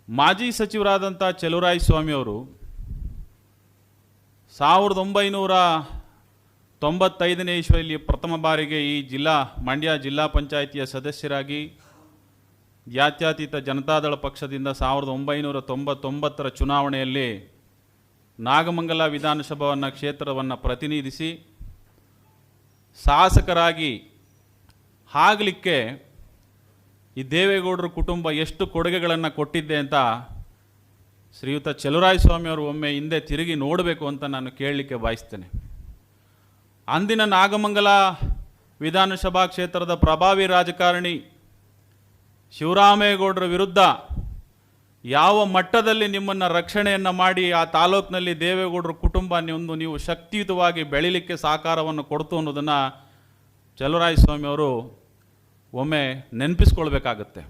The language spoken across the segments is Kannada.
ಮಾಜಿ ಸಚಿವರಾದಂಥ ಚಲುವರಾಯಸ್ವಾಮಿಯವರು 1995ನೇ ಇಸ್ವಿಯಲ್ಲಿ ಪ್ರಥಮ ಬಾರಿಗೆ ಈ ಮಂಡ್ಯ ಜಿಲ್ಲಾ ಪಂಚಾಯಿತಿಯ ಸದಸ್ಯರಾಗಿ ಜಾತ್ಯತೀತ ಜನತಾದಳ ಪಕ್ಷದಿಂದ 1999ರ ಚುನಾವಣೆಯಲ್ಲಿ ನಾಗಮಂಗಲ ವಿಧಾನಸಭಾ ಕ್ಷೇತ್ರವನ್ನು ಪ್ರತಿನಿಧಿಸಿ ಶಾಸಕರಾಗಿ ಆಗಲಿಕ್ಕೆ ಈ ದೇವೇಗೌಡರ ಕುಟುಂಬ ಎಷ್ಟು ಕೊಡುಗೆಗಳನ್ನು ಕೊಟ್ಟಿದ್ದೆ ಅಂತ ಶ್ರೀಯುತ ಚಲುವರಾಯಸ್ವಾಮಿಯವರು ಒಮ್ಮೆ ಹಿಂದೆ ತಿರುಗಿ ನೋಡಬೇಕು ಅಂತ ನಾನು ಕೇಳಲಿಕ್ಕೆ ಬಯಸ್ತೇನೆ. ಅಂದಿನ ನಾಗಮಂಗಲ ವಿಧಾನಸಭಾ ಕ್ಷೇತ್ರದ ಪ್ರಭಾವಿ ರಾಜಕಾರಣಿ ಶಿವರಾಮೇಗೌಡರ ವಿರುದ್ಧ ಯಾವ ಮಟ್ಟದಲ್ಲಿ ನಿಮ್ಮನ್ನು ರಕ್ಷಣೆಯನ್ನು ಮಾಡಿ ಆ ತಾಲೂಕಿನಲ್ಲಿ ದೇವೇಗೌಡರ ಕುಟುಂಬ ನೀವು ಶಕ್ತಿಯುತವಾಗಿ ಬೆಳೀಲಿಕ್ಕೆ ಸಹಕಾರವನ್ನು ಕೊಡ್ತು ಅನ್ನೋದನ್ನು ಚಲುವರಾಯಸ್ವಾಮಿಯವರು ಒಮ್ಮೆ ನೆನಪಿಸ್ಕೊಳ್ಬೇಕಾಗತ್ತೆ.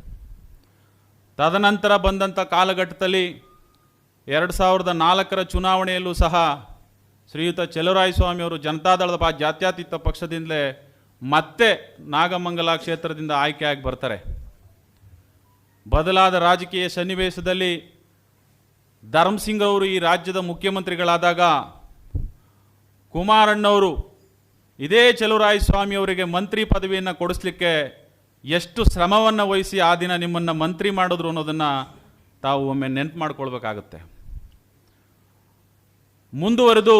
ತದನಂತರ ಬಂದಂಥ ಕಾಲಘಟ್ಟದಲ್ಲಿ 2004ರ ಚುನಾವಣೆಯಲ್ಲೂ ಸಹ ಶ್ರೀಯುತ ಚಲುವರಾಯಸ್ವಾಮಿಯವರು ಜನತಾದಳದ ಜಾತ್ಯತೀತ ಪಕ್ಷದಿಂದಲೇ ಮತ್ತೆ ನಾಗಮಂಗಲ ಕ್ಷೇತ್ರದಿಂದ ಆಯ್ಕೆಯಾಗಿ ಬರ್ತಾರೆ. ಬದಲಾದ ರಾಜಕೀಯ ಸನ್ನಿವೇಶದಲ್ಲಿ ಧರ್ಮಸಿಂಗ್ ಅವರು ಈ ರಾಜ್ಯದ ಮುಖ್ಯಮಂತ್ರಿಗಳಾದಾಗ ಕುಮಾರಣ್ಣವರು ಇದೇ ಚಲುವರಾಯಸ್ವಾಮಿಯವರಿಗೆ ಮಂತ್ರಿ ಪದವಿಯನ್ನು ಕೊಡಿಸ್ಲಿಕ್ಕೆ ಎಷ್ಟು ಶ್ರಮವನ್ನು ವಹಿಸಿ ಆ ದಿನ ನಿಮ್ಮನ್ನು ಮಂತ್ರಿ ಮಾಡಿದ್ರು ಅನ್ನೋದನ್ನು ತಾವು ಒಮ್ಮೆ ನೆನಪು ಮಾಡಿಕೊಳ್ಬೇಕಾಗತ್ತೆ. ಮುಂದುವರೆದು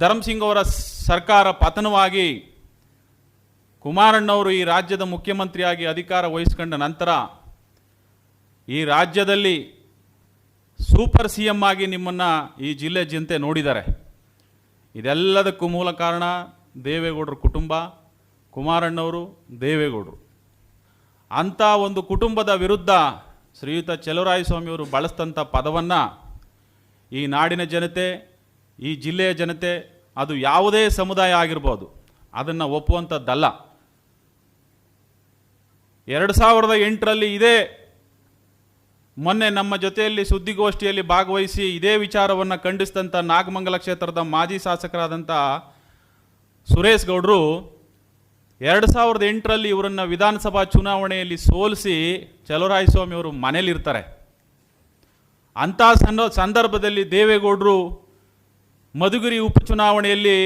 ಧರ್ಮಸಿಂಗ್ ಅವರ ಸರ್ಕಾರ ಪತನವಾಗಿ ಕುಮಾರಣ್ಣವರು ಈ ರಾಜ್ಯದ ಮುಖ್ಯಮಂತ್ರಿಯಾಗಿ ಅಧಿಕಾರ ವಹಿಸ್ಕೊಂಡ ನಂತರ ಈ ರಾಜ್ಯದಲ್ಲಿ ಸೂಪರ್ CM ಆಗಿ ನಿಮ್ಮನ್ನು ಈ ಜಿಲ್ಲೆ ಜನತೆ ನೋಡಿದ್ದಾರೆ. ಇದೆಲ್ಲದಕ್ಕೂ ಮೂಲ ಕಾರಣ ದೇವೇಗೌಡರ ಕುಟುಂಬ, ಕುಮಾರಣ್ಣವರು, ದೇವೇಗೌಡರು. ಅಂಥ ಒಂದು ಕುಟುಂಬದ ವಿರುದ್ಧ ಶ್ರೀಯುತ ಚಲುವರಾಯಸ್ವಾಮಿಯವರು ಬಳಸಿದಂಥ ಪದವನ್ನು ಈ ನಾಡಿನ ಜನತೆ, ಈ ಜಿಲ್ಲೆಯ ಜನತೆ, ಅದು ಯಾವುದೇ ಸಮುದಾಯ ಆಗಿರ್ಬೋದು, ಅದನ್ನು ಒಪ್ಪುವಂಥದ್ದಲ್ಲ. 2008ರಲ್ಲಿ ಇದೇ ಮೊನ್ನೆ ನಮ್ಮ ಜೊತೆಯಲ್ಲಿ ಸುದ್ದಿಗೋಷ್ಠಿಯಲ್ಲಿ ಭಾಗವಹಿಸಿ ಇದೇ ವಿಚಾರವನ್ನು ಖಂಡಿಸಿದಂಥ ನಾಗಮಂಗಲ ಕ್ಷೇತ್ರದ ಮಾಜಿ ಶಾಸಕರಾದಂಥ ಸುರೇಶ್ ಗೌಡರು 2008ರಲ್ಲಿ ಇವರನ್ನು ವಿಧಾನಸಭಾ ಚುನಾವಣೆಯಲ್ಲಿ ಸೋಲಿಸಿ ಚಲುವರಾಯಸ್ವಾಮಿಯವರು ಮನೇಲಿರ್ತಾರೆ. ಅಂಥ ಸಂದರ್ಭದಲ್ಲಿ ದೇವೇಗೌಡರು ಮಧುಗಿರಿ ಉಪಚುನಾವಣೆಯಲ್ಲಿ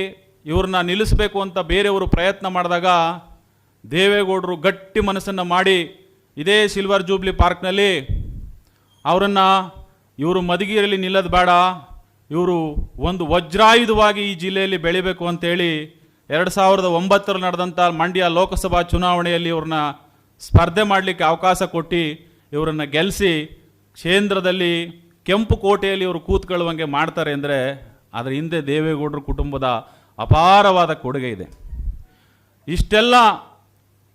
ಇವ್ರನ್ನ ನಿಲ್ಲಿಸಬೇಕು ಅಂತ ಬೇರೆಯವರು ಪ್ರಯತ್ನ ಮಾಡಿದಾಗ ದೇವೇಗೌಡರು ಗಟ್ಟಿ ಮನಸ್ಸನ್ನು ಮಾಡಿ ಇದೇ ಸಿಲ್ವರ್ ಜೂಬ್ಲಿ ಪಾರ್ಕ್ನಲ್ಲಿ ಇವರು ಮಧುಗಿರಿಯಲ್ಲಿ ನಿಲ್ಲೋದು ಬೇಡ, ಇವರು ಒಂದು ವಜ್ರಾಯುಧವಾಗಿ ಈ ಜಿಲ್ಲೆಯಲ್ಲಿ ಬೆಳಿಬೇಕು ಅಂತೇಳಿ 2009ರಲ್ಲಿ ನಡೆದಂಥ ಮಂಡ್ಯ ಲೋಕಸಭಾ ಚುನಾವಣೆಯಲ್ಲಿ ಇವ್ರನ್ನ ಸ್ಪರ್ಧೆ ಮಾಡಲಿಕ್ಕೆ ಅವಕಾಶ ಕೊಟ್ಟು ಇವರನ್ನು ಗೆಲ್ಲಿಸಿ ಕೇಂದ್ರದಲ್ಲಿ ಕೆಂಪು ಕೋಟೆಯಲ್ಲಿ ಇವರು ಕೂತ್ಕೊಳ್ಳುವಂಗೆ ಮಾಡ್ತಾರೆ ಅಂದರೆ ಅದರ ಹಿಂದೆ ದೇವೇಗೌಡರ ಕುಟುಂಬದ ಅಪಾರವಾದ ಕೊಡುಗೆ ಇದೆ. ಇಷ್ಟೆಲ್ಲ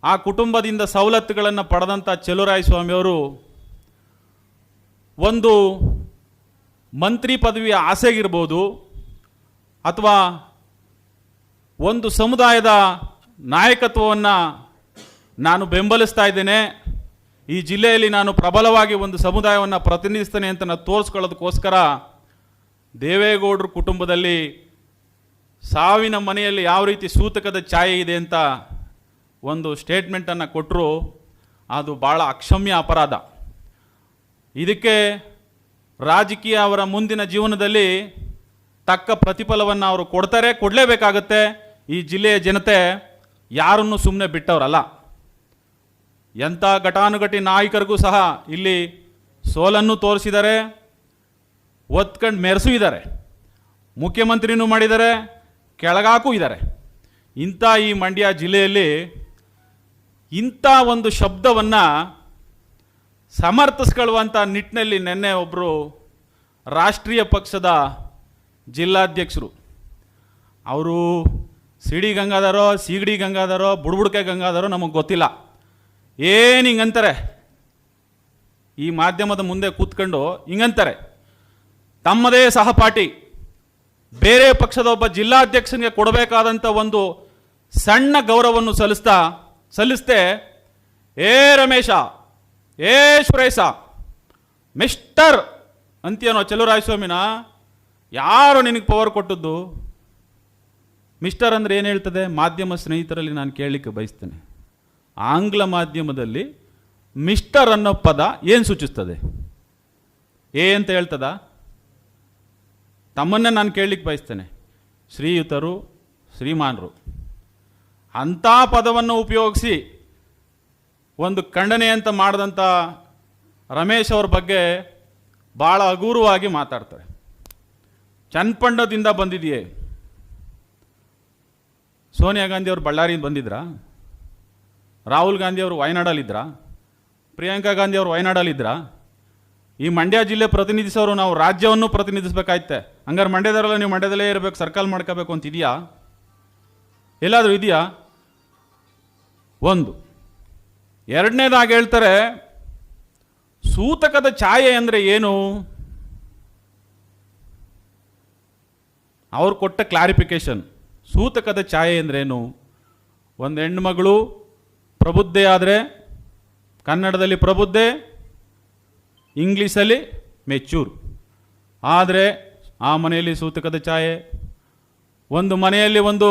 ಆ ಕುಟುಂಬದಿಂದ ಸವಲತ್ತುಗಳನ್ನು ಪಡೆದಂಥ ಚಲುವರಾಯಸ್ವಾಮಿಯವರು ಒಂದು ಮಂತ್ರಿ ಪದವಿಯ ಆಸೆಗಿರ್ಬೋದು ಅಥವಾ ಒಂದು ಸಮುದಾಯದ ನಾಯಕತ್ವವನ್ನು ನಾನು ಬೆಂಬಲಿಸ್ತಾ ಇದ್ದೇನೆ, ಈ ಜಿಲ್ಲೆಯಲ್ಲಿ ನಾನು ಪ್ರಬಲವಾಗಿ ಒಂದು ಸಮುದಾಯವನ್ನು ಪ್ರತಿನಿಧಿಸ್ತೇನೆ ಅಂತ ನಾನು ತೋರಿಸ್ಕೊಳ್ಳೋದಕ್ಕೋಸ್ಕರ ದೇವೇಗೌಡರ ಕುಟುಂಬದಲ್ಲಿ ಸಾವಿನ ಮನೆಯಲ್ಲಿ ಯಾವ ರೀತಿ ಸೂತಕದ ಛಾಯೆ ಇದೆ ಅಂತ ಒಂದು ಸ್ಟೇಟ್ಮೆಂಟನ್ನು ಕೊಟ್ಟರು. ಅದು ಭಾಳ ಅಕ್ಷಮ್ಯ ಅಪರಾಧ. ಇದಕ್ಕೆ ರಾಜಕೀಯ ಅವರ ಮುಂದಿನ ಜೀವನದಲ್ಲಿ ತಕ್ಕ ಪ್ರತಿಫಲವನ್ನು ಅವರು ಕೊಡಲೇಬೇಕಾಗತ್ತೆ. ಈ ಜಿಲ್ಲೆಯ ಜನತೆ ಯಾರನ್ನು ಸುಮ್ಮನೆ ಬಿಟ್ಟವರಲ್ಲ. ಎಂಥ ಘಟಾನುಘಟಿ ನಾಯಕರಿಗೂ ಸಹ ಇಲ್ಲಿ ಸೋಲನ್ನು ತೋರಿಸಿದ್ದಾರೆ, ಒತ್ಕೊಂಡು ಮೆರೆಸಿದ್ದಾರೆ, ಮುಖ್ಯಮಂತ್ರಿನೂ ಮಾಡಿದ್ದಾರೆ, ಕೆಳಗಾಕೂ ಇದ್ದಾರೆ. ಇಂಥ ಈ ಮಂಡ್ಯ ಜಿಲ್ಲೆಯಲ್ಲಿ ಇಂಥ ಒಂದು ಶಬ್ದವನ್ನು ಸಮರ್ಥಿಸ್ಕೊಳ್ಳುವಂಥ ನಿಟ್ಟಿನಲ್ಲಿ ನಿನ್ನೆ ಒಬ್ಬರು ರಾಷ್ಟ್ರೀಯ ಪಕ್ಷದ ಜಿಲ್ಲಾಧ್ಯಕ್ಷರು, ಅವರು ಸಿಡಿ ಗಂಗಾಧರೋ ಸೀಗಡಿ ಗಂಗಾಧರೋ ಬುಡ್ಬುಡ್ಕೆ ಗಂಗಾಧರೋ ನಮಗೆ ಗೊತ್ತಿಲ್ಲ, ಏನು ಹಿಂಗಂತಾರೆ, ಈ ಮಾಧ್ಯಮದ ಮುಂದೆ ಕೂತ್ಕೊಂಡು ಹಿಂಗಂತಾರೆ. ತಮ್ಮದೇ ಸಹಪಾಠಿ ಬೇರೆ ಪಕ್ಷದ ಒಬ್ಬ ಜಿಲ್ಲಾಧ್ಯಕ್ಷನಿಗೆ ಕೊಡಬೇಕಾದಂಥ ಒಂದು ಸಣ್ಣ ಗೌರವವನ್ನು ಸಲ್ಲಿಸ್ತೆ ರಮೇಶ, ಸುರೇಶ, ಮಿಸ್ಟರ್ ಅಂತೀಯನೋ ಚಲುವರಾಯಸ್ವಾಮಿನ, ಯಾರು ನಿನಗೆ ಪವರ್ ಕೊಟ್ಟದ್ದು? ಮಿಸ್ಟರ್ ಅಂದರೆ ಏನು ಹೇಳ್ತದೆ? ಮಾಧ್ಯಮ ಸ್ನೇಹಿತರಲ್ಲಿ ನಾನು ಕೇಳಲಿಕ್ಕೆ ಬಯಸ್ತೇನೆ. ಆಂಗ್ಲ ಮಾಧ್ಯಮದಲ್ಲಿ ಮಿಸ್ಟರ್ ಅನ್ನೋ ಪದ ಏನು ಸೂಚಿಸ್ತದೆ? ಎ ಅಂತ ಹೇಳ್ತದ? ತಮ್ಮನ್ನೇ ನಾನು ಕೇಳಲಿಕ್ಕೆ ಬಯಸ್ತೇನೆ, ಶ್ರೀಯುತರು, ಶ್ರೀಮಾನರು ಅಂಥ ಪದವನ್ನು ಉಪಯೋಗಿಸಿ ಒಂದು ಖಂಡನೆ ಅಂತ ಮಾಡಿದಂಥ ರಮೇಶ್ ಅವ್ರ ಬಗ್ಗೆ ಭಾಳ ಹಗುರವಾಗಿ ಮಾತಾಡ್ತಾರೆ. ಚನ್ನಪಟ್ಟಣದಿಂದ ಬಂದಿದೆಯೇ? ಸೋನಿಯಾ ಗಾಂಧಿ ಅವರು ಬಳ್ಳಾರಿಯಿಂದ ಬಂದಿದ್ರಾ? ರಾಹುಲ್ ಗಾಂಧಿ ಅವರು ವಯನಾಡಲ್ಲಿದ್ರಾ? ಪ್ರಿಯಾಂಕಾ ಗಾಂಧಿ ಅವರು ವಯನಾಡಲ್ಲಿದ್ರಾ? ಈ ಮಂಡ್ಯ ಜಿಲ್ಲೆ ಪ್ರತಿನಿಧಿಸೋರು ನಾವು ರಾಜ್ಯವನ್ನು ಪ್ರತಿನಿಧಿಸಬೇಕಾಯ್ತೆ. ಹಂಗಾರೆ ಮಂಡ್ಯದವರೆಲ್ಲ ನೀವು ಮಂಡ್ಯದಲ್ಲೇ ಇರಬೇಕು, ಸರ್ಕಲ್ ಮಾಡ್ಕೋಬೇಕು ಅಂತ ಇದೆಯಾ? ಎಲ್ಲಾದರೂ ಇದೆಯಾ? ಒಂದು. ಎರಡನೇದಾಗಿ ಹೇಳ್ತಾರೆ, ಸೂತಕದ ಛಾಯೆ ಅಂದರೆ ಏನು? ಅವ್ರು ಕೊಟ್ಟ ಕ್ಲಾರಿಫಿಕೇಶನ್, ಸೂತಕದ ಛಾಯೆ ಅಂದ್ರೇನು? ಒಂದು ಹೆಣ್ಮಗಳು ಪ್ರಬುದ್ಧೆ ಆದರೆ ಕನ್ನಡದಲ್ಲಿ ಪ್ರಬುದ್ಧೆ, ಇಂಗ್ಲೀಷಲ್ಲಿ ಮೆಚ್ಯೂರ್ ಆದರೆ ಆ ಮನೆಯಲ್ಲಿ ಸೂತಕದ ಛಾಯೆ. ಒಂದು ಮನೆಯಲ್ಲಿ ಒಂದು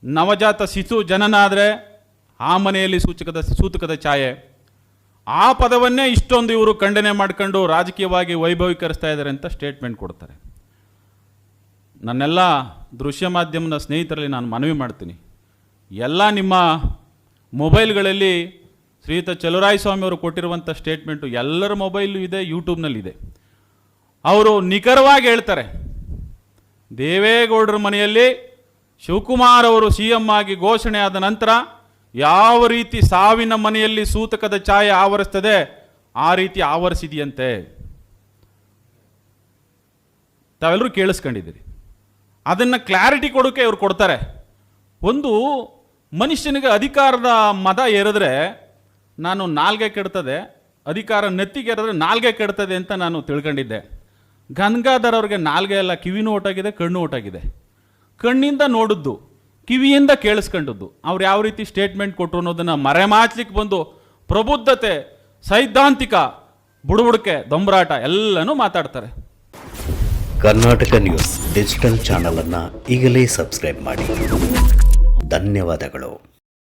ನವಜಾತ ಶಿಶು ಜನನ ಆದರೆ ಆ ಮನೆಯಲ್ಲಿ ಸೂತಕದ ಛಾಯೆ. ಆ ಪದವನ್ನೇ ಇಷ್ಟೊಂದು ಇವರು ಖಂಡನೆ ಮಾಡ್ಕೊಂಡು ರಾಜಕೀಯವಾಗಿ ವೈಭವೀಕರಿಸ್ತಾ ಇದ್ದಾರೆ ಅಂತ ಸ್ಟೇಟ್ಮೆಂಟ್ ಕೊಡ್ತಾರೆ. ನನ್ನೆಲ್ಲ ದೃಶ್ಯ ಮಾಧ್ಯಮದ ಸ್ನೇಹಿತರಲ್ಲಿ ನಾನು ಮನವಿ ಮಾಡ್ತೀನಿ, ಎಲ್ಲ ನಿಮ್ಮ ಮೊಬೈಲ್ಗಳಲ್ಲಿ ಶ್ರೀಯುತ ಚಲುವರಾಯಸ್ವಾಮಿ ಅವರು ಕೊಟ್ಟಿರುವಂಥ ಸ್ಟೇಟ್ಮೆಂಟು ಎಲ್ಲರ ಮೊಬೈಲು ಇದೆ, ಯೂಟ್ಯೂಬ್ನಲ್ಲಿದೆ. ಅವರು ನಿಖರವಾಗಿ ಹೇಳ್ತಾರೆ, ದೇವೇಗೌಡರ ಮನೆಯಲ್ಲಿ ಶಿವಕುಮಾರ್ ಅವರು CM ಆಗಿ ಘೋಷಣೆ ಆದ ನಂತರ ಯಾವ ರೀತಿ ಸಾವಿನ ಮನೆಯಲ್ಲಿ ಸೂತಕದ ಛಾಯೆ ಆವರಿಸ್ತದೆ ಆ ರೀತಿ ಆವರಿಸಿದೆಯಂತೆ. ತಾವೆಲ್ಲರೂ ಕೇಳಿಸ್ಕೊಂಡಿದ್ದೀರಿ. ಅದನ್ನು ಕ್ಲಾರಿಟಿ ಕೊಡೋಕೆ ಇವ್ರು ಕೊಡ್ತಾರೆ. ಒಂದು ಮನುಷ್ಯನಿಗೆ ಅಧಿಕಾರದ ಮದ ಏರಿದ್ರೆ ನಾನು ನಾಲ್ಗೆ ಕೆಡ್ತದೆ, ಅಧಿಕಾರ ನೆತ್ತಿಗೆ ಏರಿದ್ರೆ ನಾಲ್ಗೆ ಕೆಡ್ತದೆ ಅಂತ ನಾನು ತಿಳ್ಕೊಂಡಿದ್ದೆ. ಗಂಗಾಧರ್ ಅವ್ರಿಗೆ ನಾಲ್ಗೆ ಎಲ್ಲ, ಕಿವಿನೂ ಒಟ್ಟಾಗಿದೆ, ಕಣ್ಣು ಒಟ್ಟಾಗಿದೆ. ಕಣ್ಣಿಂದ ನೋಡಿದ್ದು, ಕಿವಿಯಿಂದ ಕೇಳಿಸ್ಕೊಂಡದ್ದು. ಅವ್ರು ಯಾವ ರೀತಿ ಸ್ಟೇಟ್ಮೆಂಟ್ ಕೊಟ್ಟರು ಅನ್ನೋದನ್ನು ಮರೆಮಾಚಲಿಕ್ಕೆ ಬಂದು ಪ್ರಬುದ್ಧತೆ, ಸೈದ್ಧಾಂತಿಕ ಬುಡುಬುಡಿಕೆ, ದೊಂಬರಾಟ ಎಲ್ಲನೂ ಮಾತಾಡ್ತಾರೆ. ಕರ್ನಾಟಕ ನ್ಯೂಸ್ ಡಿಜಿಟಲ್ ಚಾನಲ್ ಅನ್ನು ಈಗಲೇ ಸಬ್ಸ್ಕ್ರೈಬ್ ಮಾಡಿ. ಧನ್ಯವಾದಗಳು.